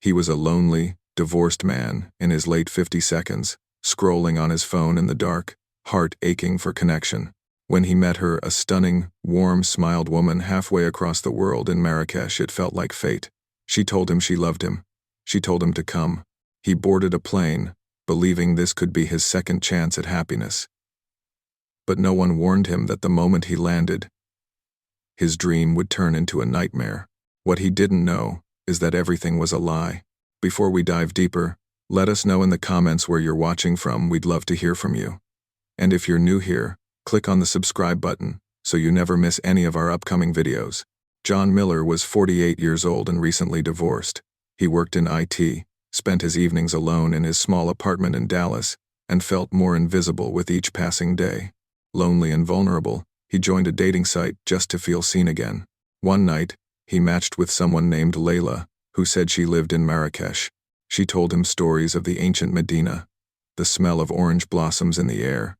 He was a lonely, divorced man in his late 50s, scrolling on his phone in the dark, heart aching for connection. When he met her, a stunning, warm-smiled woman halfway across the world in Marrakech, it felt like fate. She told him she loved him. She told him to come. He boarded a plane, believing this could be his second chance at happiness. But no one warned him that the moment he landed, his dream would turn into a nightmare. What he didn't know is that everything was a lie. Before we dive deeper, let us know in the comments where you're watching from. We'd love to hear from you. And if you're new here, click on the subscribe button so you never miss any of our upcoming videos. John Miller was 48 years old and recently divorced. He worked in IT, spent his evenings alone in his small apartment in Dallas, and felt more invisible with each passing day. Lonely and vulnerable, he joined a dating site just to feel seen again. One night, he matched with someone named Layla, who said she lived in Marrakech. She told him stories of the ancient Medina, the smell of orange blossoms in the air,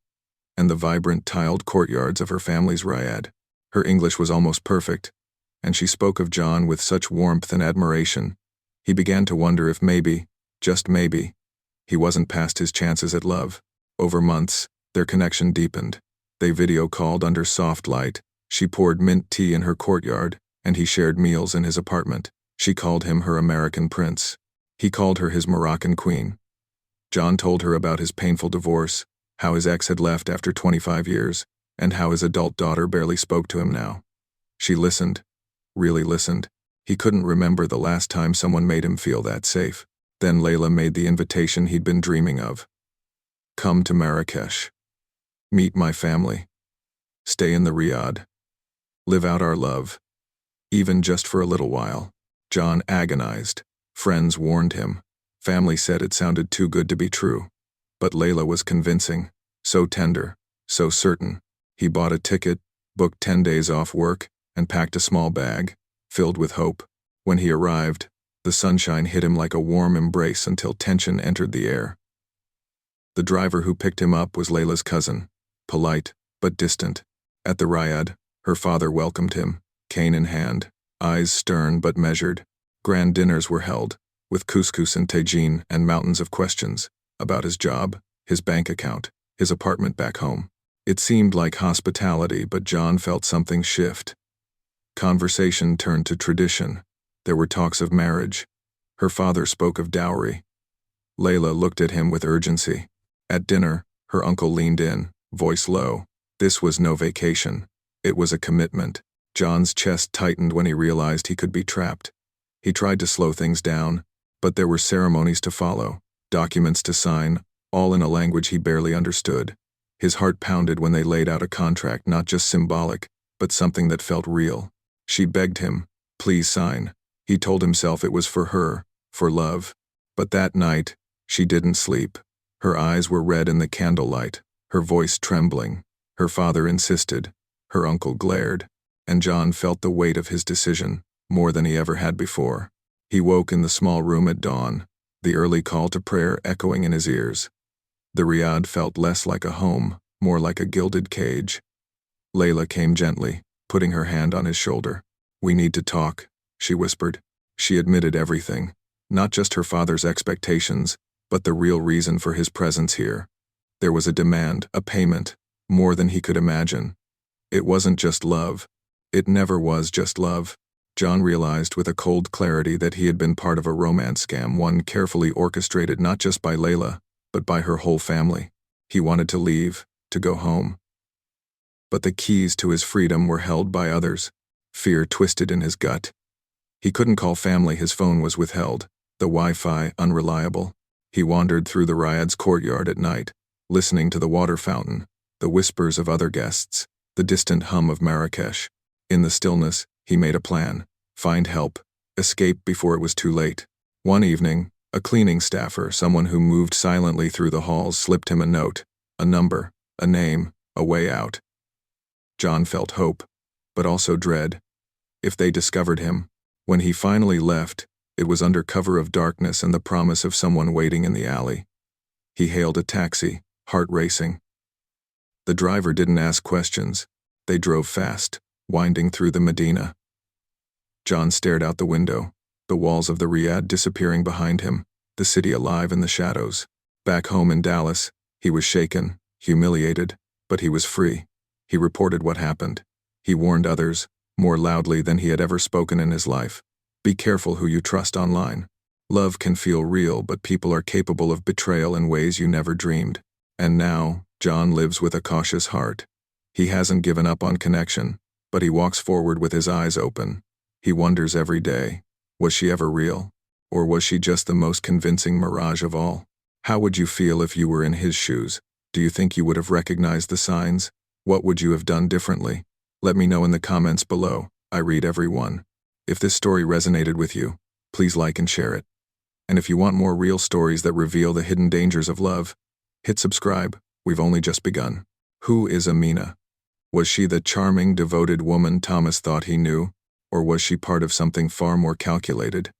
and the vibrant tiled courtyards of her family's riad. Her English was almost perfect, and she spoke of John with such warmth and admiration. He began to wonder if maybe, just maybe, he wasn't past his chances at love. Over months, their connection deepened. They video called under soft light. She poured mint tea in her courtyard, and he shared meals in his apartment. She called him her American prince. He called her his Moroccan queen. John told her about his painful divorce, how his ex had left after 25 years, and how his adult daughter barely spoke to him now. She listened, really listened. He couldn't remember the last time someone made him feel that safe. Then Layla made the invitation he'd been dreaming of. Come to Marrakech. Meet my family. Stay in the riad. Live out our love. Even just for a little while. John agonized. Friends warned him. Family said it sounded too good to be true. But Layla was convincing, so tender, so certain. He bought a ticket, booked 10 days off work, and packed a small bag, filled with hope. When he arrived, the sunshine hit him like a warm embrace until tension entered the air. The driver who picked him up was Layla's cousin, polite but distant. At the riad, her father welcomed him, cane in hand, eyes stern but measured. Grand dinners were held, with couscous and tagine and mountains of questions about his job, his bank account, his apartment back home. It seemed like hospitality, but John felt something shift. Conversation turned to tradition. There were talks of marriage. Her father spoke of dowry. Layla looked at him with urgency. At dinner, her uncle leaned in, voice low. This was no vacation. It was a commitment. John's chest tightened when he realized he could be trapped. He tried to slow things down, but there were ceremonies to follow, documents to sign, all in a language he barely understood. His heart pounded when they laid out a contract, not just symbolic, but something that felt real. She begged him, please sign. He told himself it was for her, for love. But that night, she didn't sleep. Her eyes were red in the candlelight, her voice trembling. Her father insisted. Her uncle glared. And John felt the weight of his decision, more than he ever had before. He woke in the small room at dawn, the early call to prayer echoing in his ears. The riad felt less like a home, more like a gilded cage. Layla came gently, putting her hand on his shoulder. We need to talk, she whispered. She admitted everything, not just her father's expectations, but the real reason for his presence here. There was a demand, a payment, more than he could imagine. It wasn't just love. It never was just love. John realized with a cold clarity that he had been part of a romance scam, one carefully orchestrated not just by Layla, but by her whole family. He wanted to leave, to go home. But the keys to his freedom were held by others. Fear twisted in his gut. He couldn't call family, his phone was withheld, the Wi-Fi unreliable. He wandered through the riad's courtyard at night, listening to the water fountain, the whispers of other guests, the distant hum of Marrakech. In the stillness, he made a plan. Find help. Escape before it was too late. One evening, a cleaning staffer, someone who moved silently through the halls, slipped him a note, a number, a name, a way out. John felt hope, but also dread. If they discovered him, when he finally left, it was under cover of darkness and the promise of someone waiting in the alley. He hailed a taxi, heart racing. The driver didn't ask questions. They drove fast, winding through the Medina. John stared out the window. the walls of the Riad disappearing behind him, the city alive in the shadows. Back home in Dallas, he was shaken, humiliated, but he was free. He reported what happened. He warned others, more loudly than he had ever spoken in his life. Be careful who you trust online. Love can feel real, but people are capable of betrayal in ways you never dreamed. And now, John lives with a cautious heart. He hasn't given up on connection, but he walks forward with his eyes open. He wonders every day, was she ever real? Or was she just the most convincing mirage of all? How would you feel if you were in his shoes? Do you think you would have recognized the signs? What would you have done differently? Let me know in the comments below. I read every one. If this story resonated with you, please like and share it. And if you want more real stories that reveal the hidden dangers of love, hit subscribe. We've only just begun. Who is Amina? Was she the charming, devoted woman Thomas thought he knew? Or was she part of something far more calculated?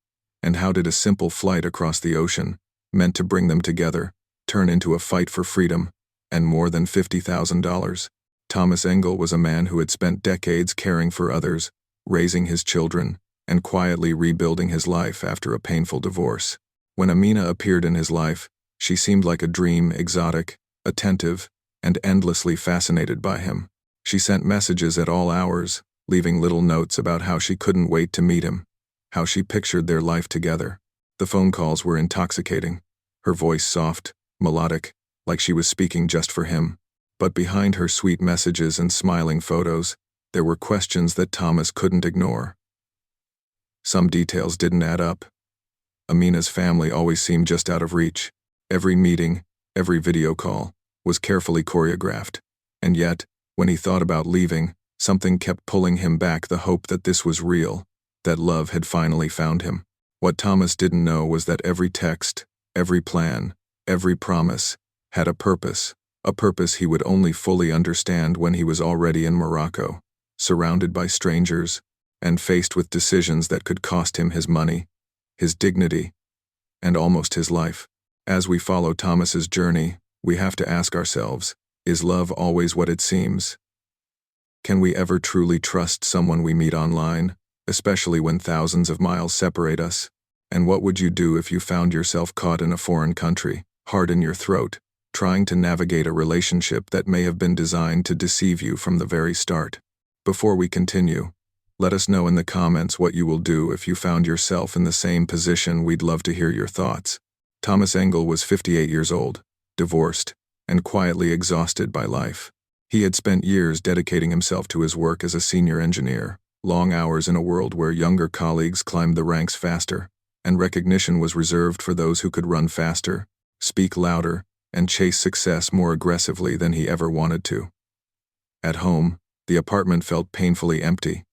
And how did a simple flight across the ocean, meant to bring them together, turn into a fight for freedom and more than $50,000? Thomas Engel was a man who had spent decades caring for others, raising his children, and quietly rebuilding his life after a painful divorce. When Amina appeared in his life, she seemed like a dream, exotic, attentive, and endlessly fascinated by him. She sent messages at all hours, leaving little notes about how she couldn't wait to meet him, how she pictured their life together. The phone calls were intoxicating, her voice soft, melodic, like she was speaking just for him. But behind her sweet messages and smiling photos, there were questions that Thomas couldn't ignore. Some details didn't add up. Amina's family always seemed just out of reach. Every meeting, every video call, was carefully choreographed. And yet, when he thought about leaving, something kept pulling him back, the hope that this was real, that love had finally found him. What Thomas didn't know was that every text, every plan, every promise, had a purpose he would only fully understand when he was already in Morocco, surrounded by strangers, and faced with decisions that could cost him his money, his dignity, and almost his life. As we follow Thomas's journey, we have to ask ourselves, is love always what it seems? Can we ever truly trust someone we meet online, especially when thousands of miles separate us? And what would you do if you found yourself caught in a foreign country, heart in your throat, trying to navigate a relationship that may have been designed to deceive you from the very start? Before we continue, let us know in the comments what you will do if you found yourself in the same position. We'd love to hear your thoughts. Thomas Engel was 58 years old, divorced, and quietly exhausted by life. He had spent years dedicating himself to his work as a senior engineer, long hours in a world where younger colleagues climbed the ranks faster, and recognition was reserved for those who could run faster, speak louder, and chase success more aggressively than he ever wanted to. At home, the apartment felt painfully empty.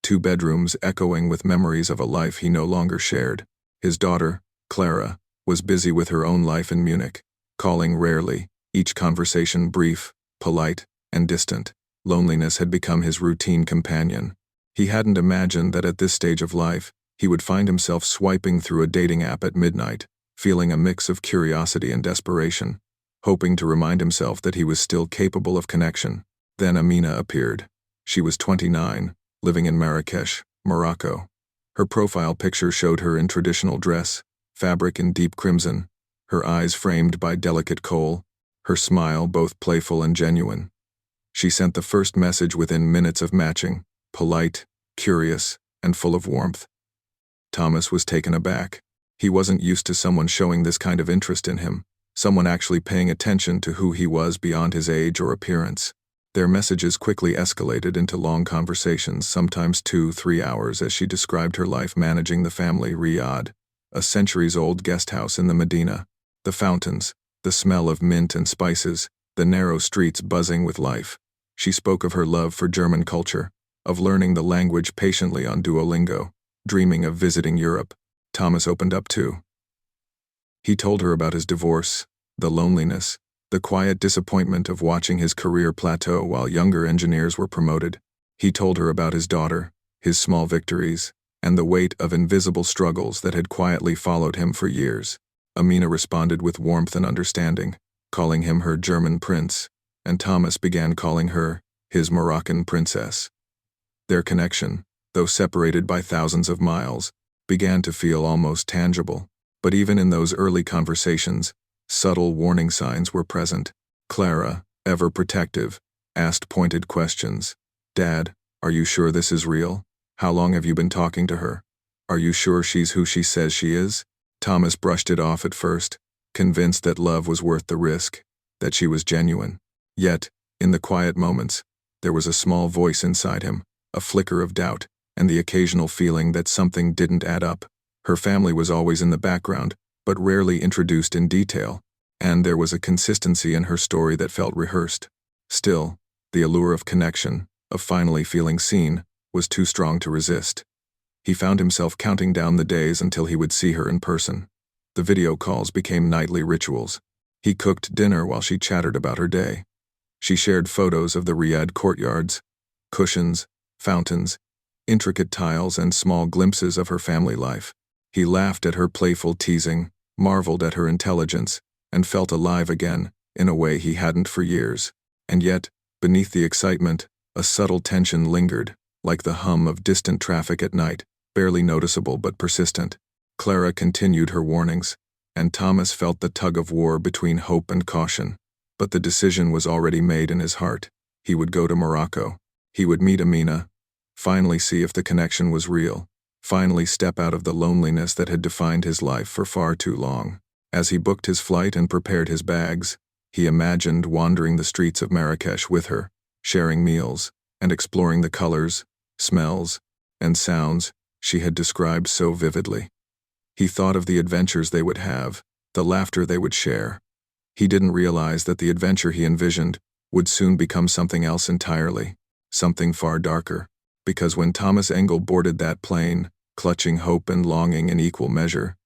2 bedrooms echoing with memories of a life he no longer shared. His daughter, Clara, was busy with her own life in Munich, calling rarely, each conversation brief, polite, and distant. Loneliness had become his routine companion. He hadn't imagined that at this stage of life, he would find himself swiping through a dating app at midnight, feeling a mix of curiosity and desperation, hoping to remind himself that he was still capable of connection. Then Amina appeared. She was 29, living in Marrakech, Morocco. Her profile picture showed her in traditional dress, fabric in deep crimson, her eyes framed by delicate kohl, her smile both playful and genuine. She sent the first message within minutes of matching, polite, curious, and full of warmth. Thomas was taken aback. He wasn't used to someone showing this kind of interest in him, someone actually paying attention to who he was beyond his age or appearance. Their messages quickly escalated into long conversations, sometimes 2-3 hours, as she described her life managing the family Riad, a centuries-old guest house in the Medina. The fountains, the smell of mint and spices, the narrow streets buzzing with life. She spoke of her love for German culture, of learning the language patiently on Duolingo, dreaming of visiting Europe. Thomas opened up too. He told her about his divorce, the loneliness, the quiet disappointment of watching his career plateau while younger engineers were promoted. He told her about his daughter, his small victories, and the weight of invisible struggles that had quietly followed him for years. Amina responded with warmth and understanding, calling him her German prince, and Thomas began calling her his Moroccan princess. Their connection, though separated by thousands of miles, began to feel almost tangible. But even in those early conversations, subtle warning signs were present. Clara, ever protective, asked pointed questions. "Dad, are you sure this is real? How long have you been talking to her? Are you sure she's who she says she is?" Thomas brushed it off at first, convinced that love was worth the risk, that she was genuine. Yet, in the quiet moments, there was a small voice inside him, a flicker of doubt, and the occasional feeling that something didn't add up. Her family was always in the background, but rarely introduced in detail, and there was a consistency in her story that felt rehearsed. Still, the allure of connection, of finally feeling seen, was too strong to resist. He found himself counting down the days until he would see her in person. The video calls became nightly rituals. He cooked dinner while she chattered about her day. She shared photos of the Riyadh courtyards, cushions, fountains, intricate tiles, and small glimpses of her family life. He laughed at her playful teasing, marveled at her intelligence, and felt alive again, in a way he hadn't for years. And yet, beneath the excitement, a subtle tension lingered, like the hum of distant traffic at night, barely noticeable but persistent. Clara continued her warnings, and Thomas felt the tug of war between hope and caution. But the decision was already made in his heart. He would go to Morocco. He would meet Amina, finally see if the connection was real, finally step out of the loneliness that had defined his life for far too long. As he booked his flight and prepared his bags, he imagined wandering the streets of Marrakech with her, sharing meals, and exploring the colors, smells, and sounds she had described so vividly. He thought of the adventures they would have, the laughter they would share. He didn't realize that the adventure he envisioned would soon become something else entirely, something far darker. Because when Thomas Engel boarded that plane, clutching hope and longing in equal measure,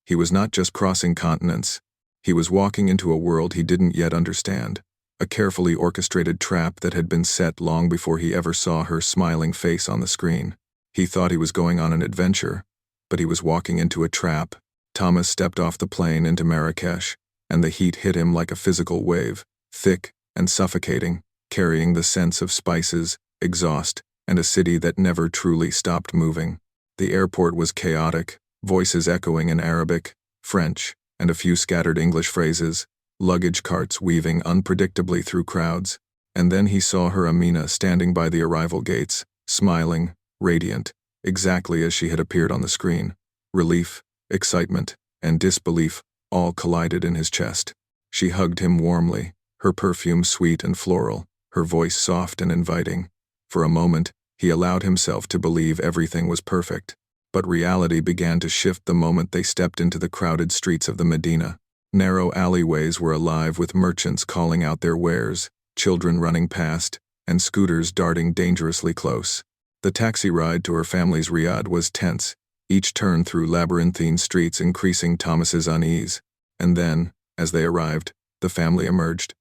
he was not just crossing continents. He was walking into a world he didn't yet understand, a carefully orchestrated trap that had been set long before he ever saw her smiling face on the screen. He thought he was going on an adventure, but he was walking into a trap. Thomas stepped off the plane into Marrakech, and the heat hit him like a physical wave, thick and suffocating, carrying the scents of spices, exhaust, and a city that never truly stopped moving. The airport was chaotic, voices echoing in Arabic, French, and a few scattered English phrases, luggage carts weaving unpredictably through crowds. And then he saw her Amina standing by the arrival gates, smiling, radiant, exactly as she had appeared on the screen. Relief, excitement, and disbelief all collided in his chest. She hugged him warmly, her perfume sweet and floral, her voice soft and inviting. For a moment, he allowed himself to believe everything was perfect. But reality began to shift the moment they stepped into the crowded streets of the Medina. Narrow alleyways were alive with merchants calling out their wares, children running past, and scooters darting dangerously close. The taxi ride to her family's Riyadh was tense, each turn through labyrinthine streets increasing Thomas's unease. And then, as they arrived, the family emerged.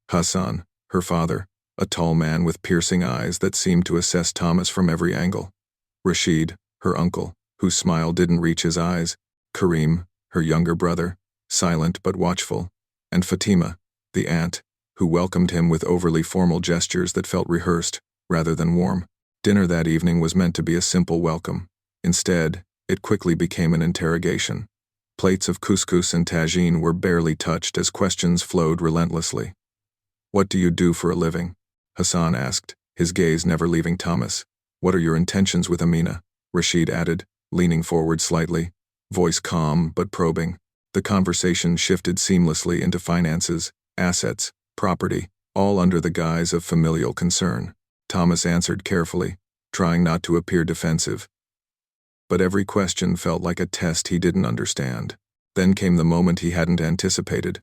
Hassan, her father, a tall man with piercing eyes that seemed to assess Thomas from every angle. Rashid, her uncle, whose smile didn't reach his eyes. Karim, her younger brother, silent but watchful. And Fatima, the aunt, who welcomed him with overly formal gestures that felt rehearsed, rather than warm. Dinner that evening was meant to be a simple welcome. Instead, it quickly became an interrogation. Plates of couscous and tagine were barely touched as questions flowed relentlessly. "What do you do for a living?" Hassan asked, his gaze never leaving Thomas. "What are your intentions with Amina?" Rashid added, leaning forward slightly, voice calm but probing. The conversation shifted seamlessly into finances, assets, property, all under the guise of familial concern. Thomas answered carefully, trying not to appear defensive. But every question felt like a test he didn't understand. Then came the moment he hadn't anticipated.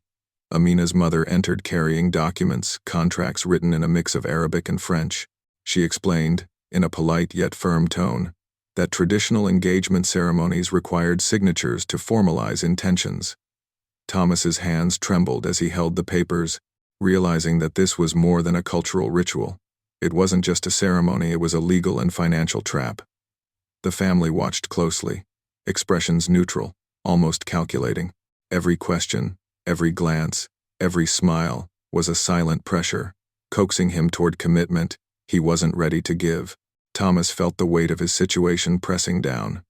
Amina's mother entered carrying documents, contracts written in a mix of Arabic and French. She explained, in a polite yet firm tone, that traditional engagement ceremonies required signatures to formalize intentions. Thomas's hands trembled as he held the papers, realizing that this was more than a cultural ritual. It wasn't just a ceremony, it was a legal and financial trap. The family watched closely, expressions neutral, almost calculating. Every question, every glance, every smile was a silent pressure, coaxing him toward commitment he wasn't ready to give. Thomas felt the weight of his situation pressing down.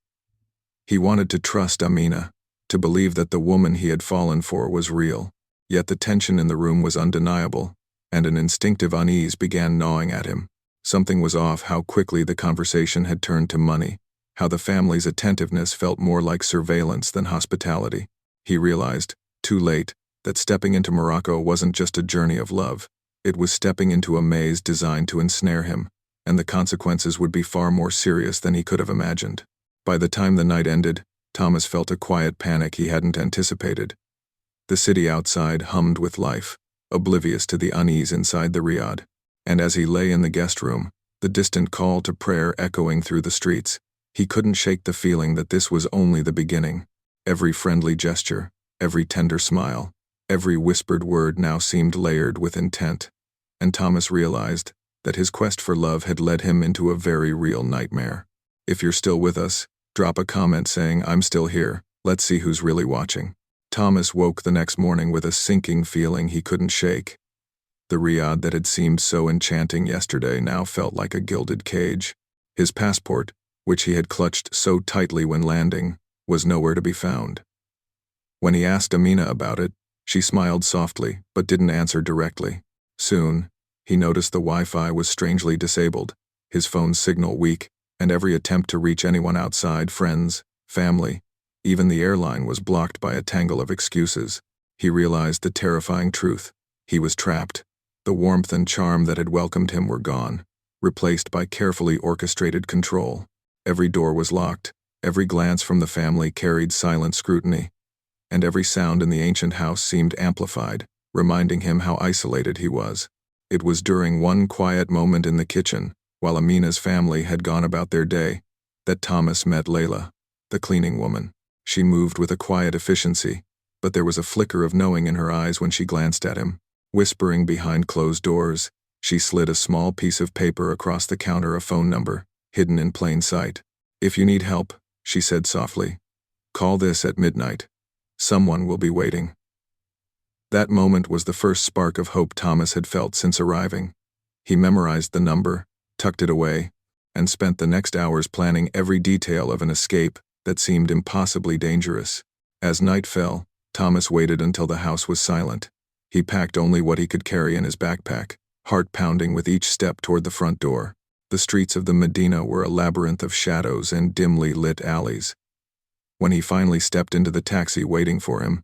He wanted to trust Amina, to believe that the woman he had fallen for was real. Yet the tension in the room was undeniable, and an instinctive unease began gnawing at him. Something was off how quickly the conversation had turned to money, how the family's attentiveness felt more like surveillance than hospitality. He realized, too late, that stepping into Morocco wasn't just a journey of love. It was stepping into a maze designed to ensnare him, and the consequences would be far more serious than he could have imagined. By the time the night ended, Thomas felt a quiet panic he hadn't anticipated. The city outside hummed with life, oblivious to the unease inside the riad. And as he lay in the guest room, the distant call to prayer echoing through the streets, he couldn't shake the feeling that this was only the beginning. Every friendly gesture, every tender smile, every whispered word now seemed layered with intent. And Thomas realized that his quest for love had led him into a very real nightmare. If you're still with us, drop a comment saying, "I'm still here, let's see who's really watching." Thomas woke the next morning with a sinking feeling he couldn't shake. The riad that had seemed so enchanting yesterday now felt like a gilded cage. His passport, which he had clutched so tightly when landing, was nowhere to be found. When he asked Amina about it, she smiled softly but didn't answer directly. Soon, he noticed the Wi-Fi was strangely disabled, his phone's signal weak, and every attempt to reach anyone outside, friends, family, even the airline was blocked by a tangle of excuses. He realized the terrifying truth. He was trapped. The warmth and charm that had welcomed him were gone, replaced by carefully orchestrated control. Every door was locked, every glance from the family carried silent scrutiny, and every sound in the ancient house seemed amplified, reminding him how isolated he was. It was during one quiet moment in the kitchen, while Amina's family had gone about their day, that Thomas met Layla, the cleaning woman. She moved with a quiet efficiency, but there was a flicker of knowing in her eyes when she glanced at him. Whispering behind closed doors, she slid a small piece of paper across the counter, a phone number, hidden in plain sight. "If you need help," she said softly, "call this at midnight. Someone will be waiting." That moment was the first spark of hope Thomas had felt since arriving. He memorized the number, tucked it away, and spent the next hours planning every detail of an escape that seemed impossibly dangerous. As night fell, Thomas waited until the house was silent. He packed only what he could carry in his backpack, heart pounding with each step toward the front door. The streets of the Medina were a labyrinth of shadows and dimly lit alleys. When he finally stepped into the taxi waiting for him,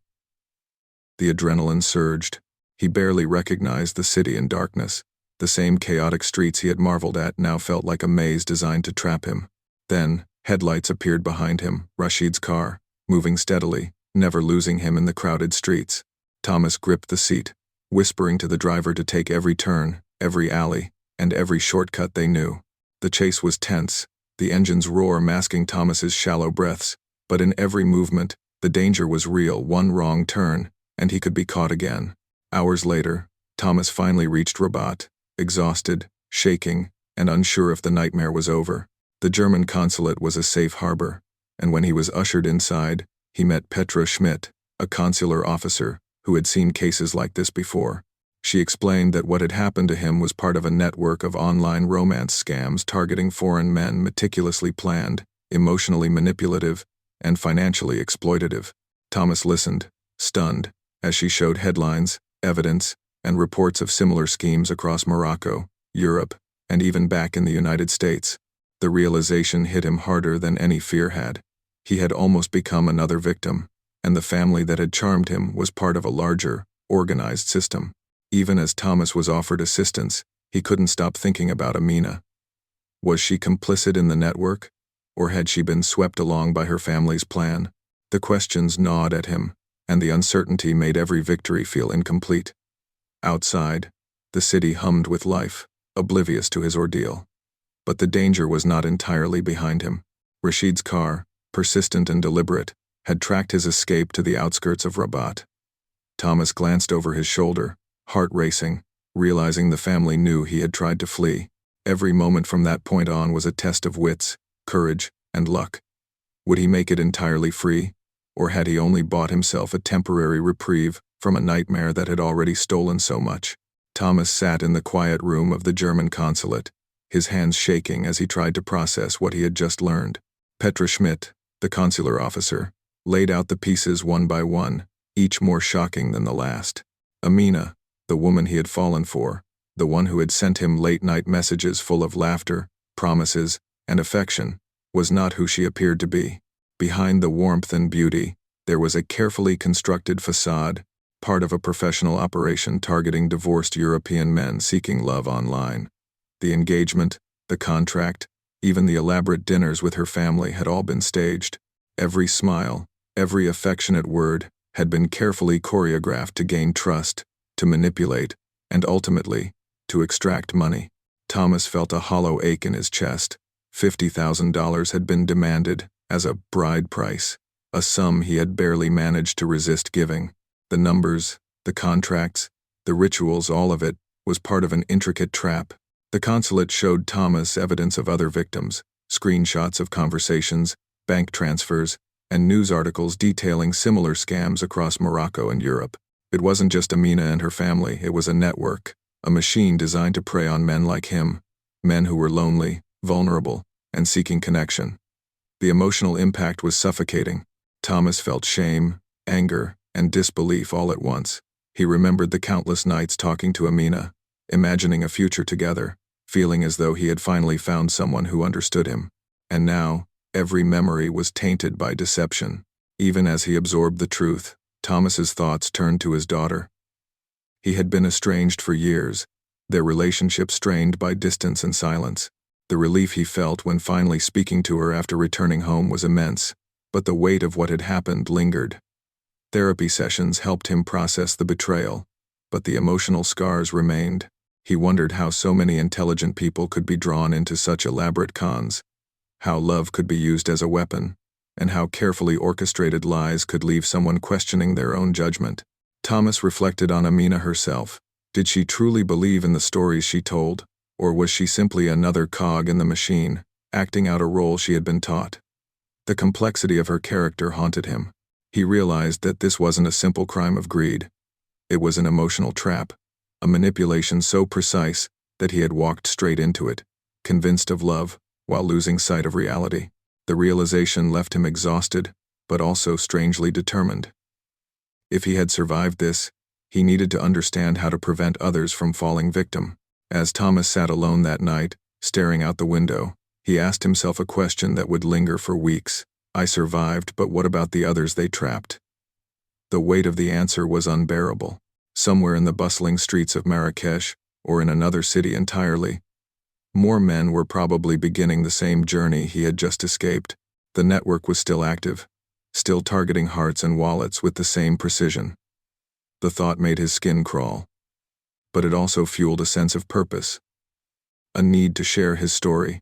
the adrenaline surged. He barely recognized the city in darkness. The same chaotic streets he had marveled at now felt like a maze designed to trap him. Then, headlights appeared behind him, Rashid's car, moving steadily, never losing him in the crowded streets. Thomas gripped the seat, whispering to the driver to take every turn, every alley, and every shortcut they knew. The chase was tense, the engine's roar masking Thomas's shallow breaths, but in every movement, the danger was real. One wrong turn, and he could be caught again. Hours later, Thomas finally reached Rabat, exhausted, shaking, and unsure if the nightmare was over. The German consulate was a safe harbor, and when he was ushered inside, he met Petra Schmidt, a consular officer who had seen cases like this before. She explained that what had happened to him was part of a network of online romance scams targeting foreign men, meticulously planned, emotionally manipulative, and financially exploitative. Thomas listened, stunned, as she showed headlines, evidence, and reports of similar schemes across Morocco, Europe, and even back in the United States. The realization hit him harder than any fear had. He had almost become another victim, and the family that had charmed him was part of a larger, organized system. Even as Thomas was offered assistance, he couldn't stop thinking about Amina. Was she complicit in the network, or had she been swept along by her family's plan? The questions gnawed at him, and the uncertainty made every victory feel incomplete. Outside, the city hummed with life, oblivious to his ordeal. But the danger was not entirely behind him. Rashid's car, persistent and deliberate, had tracked his escape to the outskirts of Rabat. Thomas glanced over his shoulder, heart racing, realizing the family knew he had tried to flee. Every moment from that point on was a test of wits, courage, and luck. Would he make it entirely free, or had he only bought himself a temporary reprieve from a nightmare that had already stolen so much? Thomas sat in the quiet room of the German consulate, his hands shaking as he tried to process what he had just learned. Petra Schmidt, The consular officer laid out the pieces one by one, each more shocking than the last. Amina, the woman he had fallen for, the one who had sent him late-night messages full of laughter, promises, and affection, was not who she appeared to be. Behind the warmth and beauty, there was a carefully constructed facade, part of a professional operation targeting divorced European men seeking love online. The engagement, the contract, even the elaborate dinners with her family had all been staged. Every smile, every affectionate word, had been carefully choreographed to gain trust, to manipulate, and ultimately, to extract money. Thomas felt a hollow ache in his chest. $50,000 had been demanded as a bride price, a sum he had barely managed to resist giving. The numbers, the contracts, the rituals, all of it was part of an intricate trap. The consulate showed Thomas evidence of other victims, screenshots of conversations, bank transfers, and news articles detailing similar scams across Morocco and Europe. It wasn't just Amina and her family, it was a network, a machine designed to prey on men like him, men who were lonely, vulnerable, and seeking connection. The emotional impact was suffocating. Thomas felt shame, anger, and disbelief all at once. He remembered the countless nights talking to Amina, imagining a future together, feeling as though he had finally found someone who understood him. And now, every memory was tainted by deception. Even as he absorbed the truth, Thomas's thoughts turned to his daughter. He had been estranged for years, their relationship strained by distance and silence. The relief he felt when finally speaking to her after returning home was immense, but the weight of what had happened lingered. Therapy sessions helped him process the betrayal, but the emotional scars remained. He wondered how so many intelligent people could be drawn into such elaborate cons, how love could be used as a weapon, and how carefully orchestrated lies could leave someone questioning their own judgment. Thomas reflected on Amina herself. Did she truly believe in the stories she told, or was she simply another cog in the machine, acting out a role she had been taught? The complexity of her character haunted him. He realized that this wasn't a simple crime of greed. It was an emotional trap, a manipulation so precise that he had walked straight into it, convinced of love, while losing sight of reality. The realization left him exhausted, but also strangely determined. If he had survived this, he needed to understand how to prevent others from falling victim. As Thomas sat alone that night, staring out the window, he asked himself a question that would linger for weeks. I survived, but what about the others they trapped? The weight of the answer was unbearable. Somewhere in the bustling streets of Marrakech, or in another city entirely, more men were probably beginning the same journey he had just escaped. The network was still active, still targeting hearts and wallets with the same precision. The thought made his skin crawl. But it also fueled a sense of purpose, a need to share his story,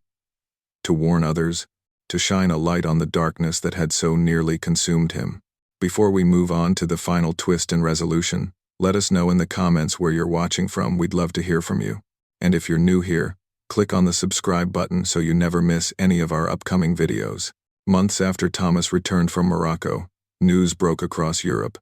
to warn others, to shine a light on the darkness that had so nearly consumed him. Before we move on to the final twist and resolution, let us know in the comments where you're watching from. We'd love to hear from you. And if you're new here, click on the subscribe button so you never miss any of our upcoming videos. Months after Thomas returned from Morocco, news broke across Europe.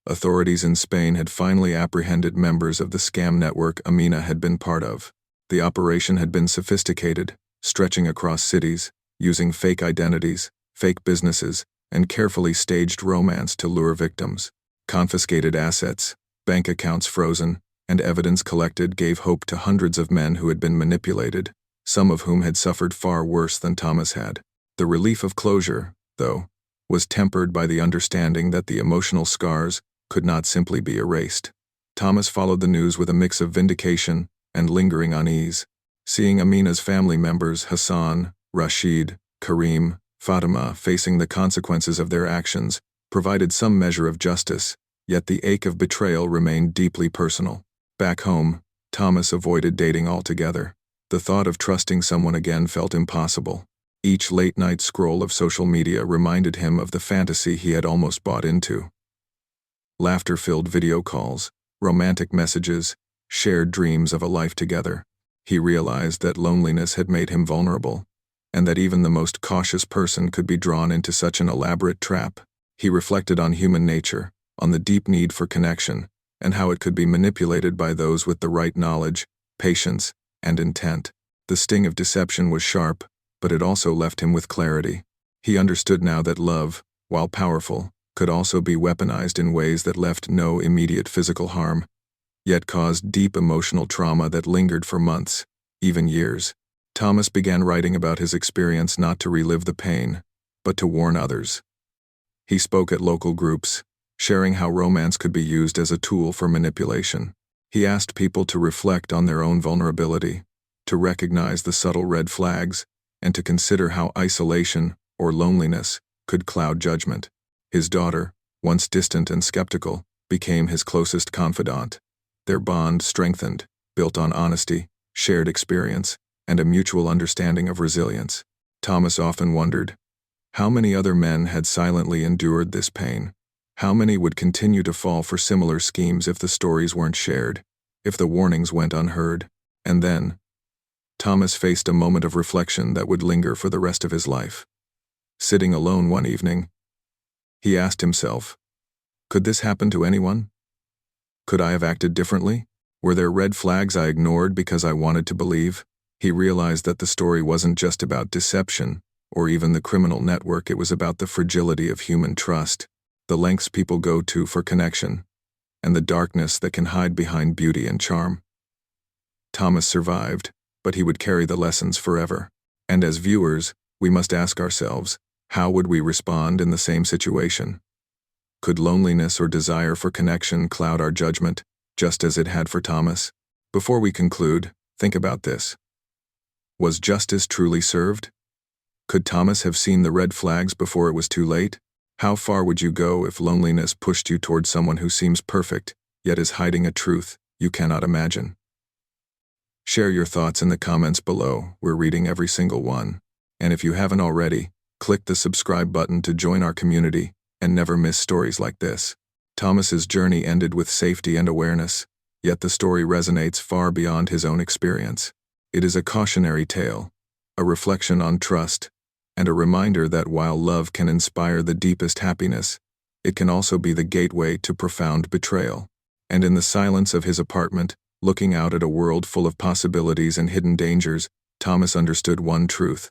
Authorities in Spain had finally apprehended members of the scam network Amina had been part of. The operation had been sophisticated, stretching across cities, using fake identities, fake businesses, and carefully staged romance to lure victims. Confiscated assets, bank accounts frozen, and evidence collected gave hope to hundreds of men who had been manipulated, some of whom had suffered far worse than Thomas had. The relief of closure, though, was tempered by the understanding that the emotional scars could not simply be erased. Thomas followed the news with a mix of vindication and lingering unease. Seeing Amina's family members, Hassan, Rashid, Karim, Fatima, facing the consequences of their actions, provided some measure of justice, yet the ache of betrayal remained deeply personal. Back home, Thomas avoided dating altogether. The thought of trusting someone again felt impossible. Each late-night scroll of social media reminded him of the fantasy he had almost bought into. Laughter-filled video calls, romantic messages, shared dreams of a life together. He realized that loneliness had made him vulnerable, and that even the most cautious person could be drawn into such an elaborate trap. He reflected on human nature, on the deep need for connection, and how it could be manipulated by those with the right knowledge, patience, and intent. The sting of deception was sharp, but it also left him with clarity. He understood now that love, while powerful, could also be weaponized in ways that left no immediate physical harm, yet caused deep emotional trauma that lingered for months, even years. Thomas began writing about his experience not to relive the pain, but to warn others. He spoke at local groups, sharing how romance could be used as a tool for manipulation. He asked people to reflect on their own vulnerability, to recognize the subtle red flags, and to consider how isolation or loneliness could cloud judgment. His daughter, once distant and skeptical, became his closest confidant. Their bond strengthened, built on honesty, shared experience, and a mutual understanding of resilience. Thomas often wondered, how many other men had silently endured this pain? How many would continue to fall for similar schemes if the stories weren't shared, if the warnings went unheard? And then, Thomas faced a moment of reflection that would linger for the rest of his life. Sitting alone one evening, he asked himself, could this happen to anyone? Could I have acted differently? Were there red flags I ignored because I wanted to believe? He realized that the story wasn't just about deception, or even the criminal network. It was about the fragility of human trust, the lengths people go to for connection, and the darkness that can hide behind beauty and charm. Thomas survived, but he would carry the lessons forever. And as viewers, we must ask ourselves, how would we respond in the same situation? Could loneliness or desire for connection cloud our judgment, just as it had for Thomas? Before we conclude, think about this. Was justice truly served? Could Thomas have seen the red flags before it was too late? How far would you go if loneliness pushed you toward someone who seems perfect, yet is hiding a truth you cannot imagine? Share your thoughts in the comments below. We're reading every single one. And if you haven't already, click the subscribe button to join our community and never miss stories like this. Thomas's journey ended with safety and awareness, yet the story resonates far beyond his own experience. It is a cautionary tale, a reflection on trust, and a reminder that while love can inspire the deepest happiness, it can also be the gateway to profound betrayal. And in the silence of his apartment, looking out at a world full of possibilities and hidden dangers, Thomas understood one truth.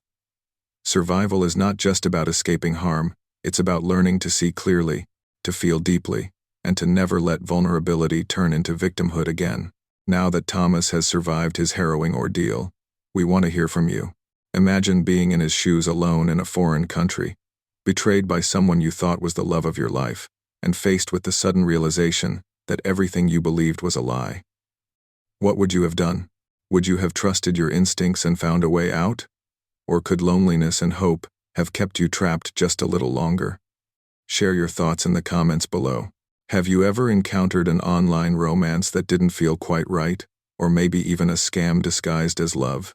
Survival is not just about escaping harm, it's about learning to see clearly, to feel deeply, and to never let vulnerability turn into victimhood again. Now that Thomas has survived his harrowing ordeal, we want to hear from you. Imagine being in his shoes alone in a foreign country, betrayed by someone you thought was the love of your life, and faced with the sudden realization that everything you believed was a lie. What would you have done? Would you have trusted your instincts and found a way out? Or could loneliness and hope have kept you trapped just a little longer? Share your thoughts in the comments below. Have you ever encountered an online romance that didn't feel quite right, or maybe even a scam disguised as love?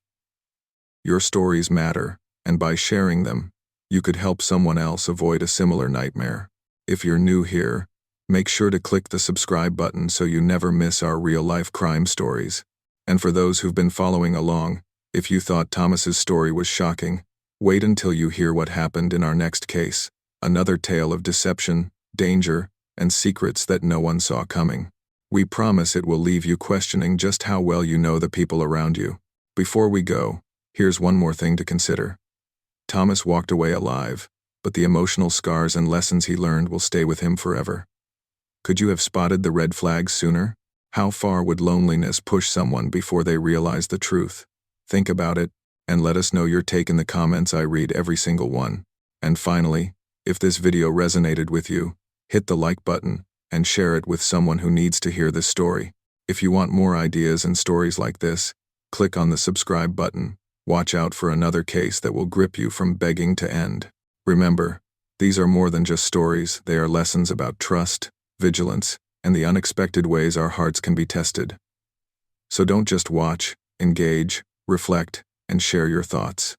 Your stories matter, and by sharing them, you could help someone else avoid a similar nightmare. If you're new here, make sure to click the subscribe button so you never miss our real-life crime stories. And for those who've been following along, if you thought Thomas's story was shocking, wait until you hear what happened in our next case, another tale of deception, danger, and secrets that no one saw coming. We promise it will leave you questioning just how well you know the people around you. Before we go, here's one more thing to consider. Thomas walked away alive, but the emotional scars and lessons he learned will stay with him forever. Could you have spotted the red flags sooner? How far would loneliness push someone before they realize the truth? Think about it, and let us know your take in the comments. I read every single one. And finally, if this video resonated with you, hit the like button and share it with someone who needs to hear this story. If you want more ideas and stories like this, click on the subscribe button. Watch out for another case that will grip you from begging to end. Remember, these are more than just stories. They are lessons about trust, vigilance, and the unexpected ways our hearts can be tested. So don't just watch, engage, reflect, and share your thoughts.